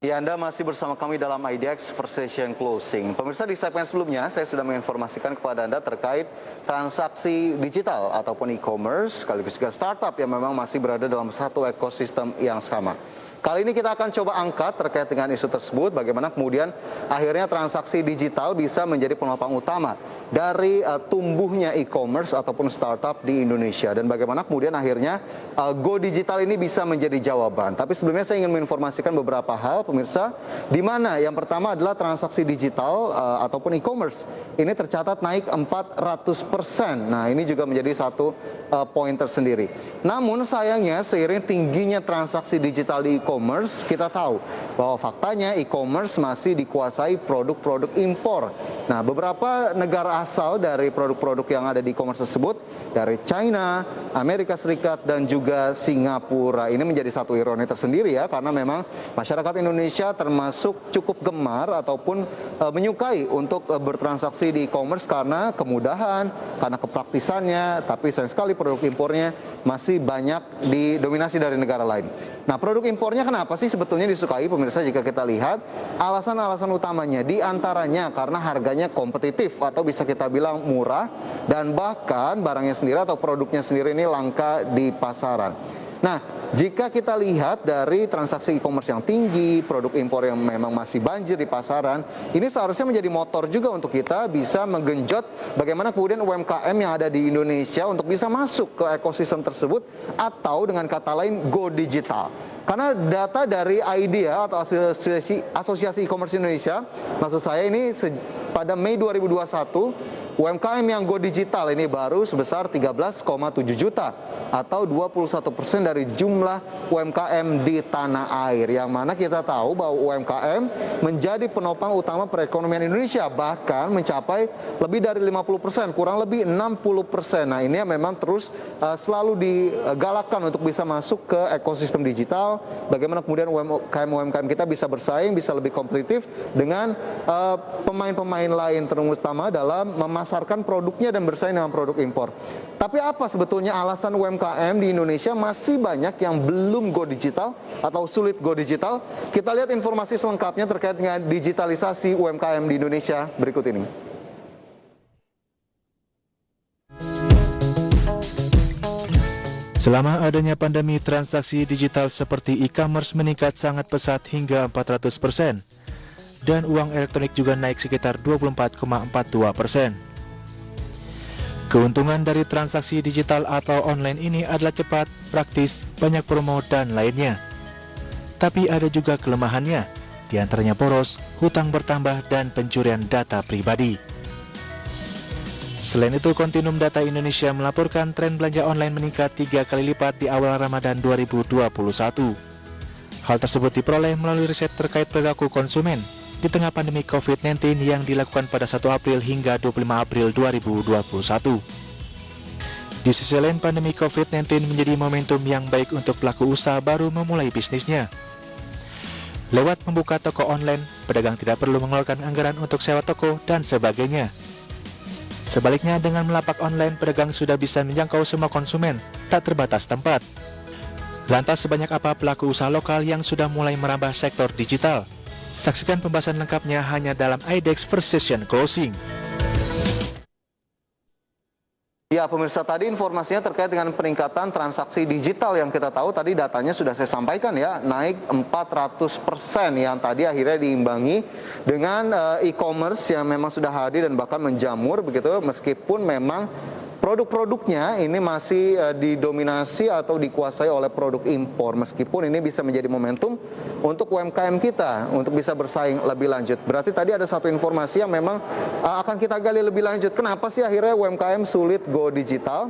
Ya, Anda masih bersama kami dalam IDX Precision Closing. Pemirsa, di segmen sebelumnya saya sudah menginformasikan kepada Anda terkait transaksi digital ataupun e-commerce sekaligus juga startup yang memang masih berada dalam satu ekosistem yang sama. Kali ini kita akan coba angkat terkait dengan isu tersebut, bagaimana kemudian akhirnya transaksi digital bisa menjadi penopang utama dari tumbuhnya e-commerce ataupun startup di Indonesia, dan bagaimana kemudian akhirnya go digital ini bisa menjadi jawaban. Tapi sebelumnya saya ingin menginformasikan beberapa hal, pemirsa, di mana yang pertama adalah transaksi digital ataupun e-commerce ini tercatat naik 400%. Nah, ini juga menjadi satu poin tersendiri. Namun sayangnya seiring tingginya transaksi digital di e-commerce, kita tahu bahwa faktanya e-commerce masih dikuasai produk-produk impor. Nah, beberapa negara asal dari produk-produk yang ada di e-commerce tersebut dari China, Amerika Serikat, dan juga Singapura. Ini menjadi satu ironi tersendiri ya, karena memang masyarakat Indonesia termasuk cukup gemar ataupun menyukai untuk bertransaksi di e-commerce karena kemudahan, karena kepraktisannya, tapi sayang sekali produk impornya masih banyak didominasi dari negara lain. Nah, produk impornya kenapa sih sebetulnya disukai, pemirsa? Jika kita lihat alasan-alasan utamanya diantaranya karena harganya kompetitif atau bisa kita bilang murah, dan bahkan barangnya sendiri atau produknya sendiri ini langka di pasaran. Nah, jika kita lihat dari transaksi e-commerce yang tinggi, produk impor yang memang masih banjir di pasaran, ini seharusnya menjadi motor juga untuk kita bisa menggenjot bagaimana kemudian UMKM yang ada di Indonesia untuk bisa masuk ke ekosistem tersebut, atau dengan kata lain go digital. Karena data dari IDEA atau Asosiasi E-commerce Indonesia, maksud saya ini pada Mei 2021, UMKM yang go digital ini baru sebesar 13,7 juta atau 21% dari jumlah UMKM di tanah air. Yang mana kita tahu bahwa UMKM menjadi penopang utama perekonomian Indonesia, bahkan mencapai lebih dari 50%, kurang lebih 60%. Nah, ini memang terus selalu digalakkan untuk bisa masuk ke ekosistem digital. Bagaimana kemudian UMKM kita bisa bersaing, bisa lebih kompetitif dengan pemain-pemain lain, terutama dalam memasarkan produknya dan bersaing dengan produk impor. Tapi apa sebetulnya alasan UMKM di Indonesia masih banyak yang belum go digital atau sulit go digital? Kita lihat informasi selengkapnya terkait dengan digitalisasi UMKM di Indonesia berikut ini. Selama adanya pandemi, transaksi digital seperti e-commerce meningkat sangat pesat hingga 400%, dan uang elektronik juga naik sekitar 24,42%. Keuntungan dari transaksi digital atau online ini adalah cepat, praktis, banyak promo, dan lainnya. Tapi ada juga kelemahannya, diantaranya poros, hutang bertambah, dan pencurian data pribadi. Selain itu, Kontinum Data Indonesia melaporkan tren belanja online meningkat 3 kali lipat di awal Ramadan 2021. Hal tersebut diperoleh melalui riset terkait perilaku konsumen di tengah pandemi COVID-19 yang dilakukan pada 1 April hingga 25 April 2021. Di sisi lain, pandemi COVID-19 menjadi momentum yang baik untuk pelaku usaha baru memulai bisnisnya. Lewat membuka toko online, pedagang tidak perlu mengeluarkan anggaran untuk sewa toko dan sebagainya. Sebaliknya, dengan melapak online, pedagang sudah bisa menjangkau semua konsumen, tak terbatas tempat. Lantas, sebanyak apa pelaku usaha lokal yang sudah mulai merambah sektor digital? Saksikan pembahasan lengkapnya hanya dalam IDX Precision Closing. Ya, pemirsa, tadi informasinya terkait dengan peningkatan transaksi digital yang kita tahu tadi datanya sudah saya sampaikan ya, naik 400% yang tadi akhirnya diimbangi dengan e-commerce yang memang sudah hadir dan bahkan menjamur begitu, meskipun memang produk-produknya ini masih didominasi atau dikuasai oleh produk impor, meskipun ini bisa menjadi momentum untuk UMKM kita untuk bisa bersaing lebih lanjut. Berarti tadi ada satu informasi yang memang akan kita gali lebih lanjut. Kenapa sih akhirnya UMKM sulit go digital?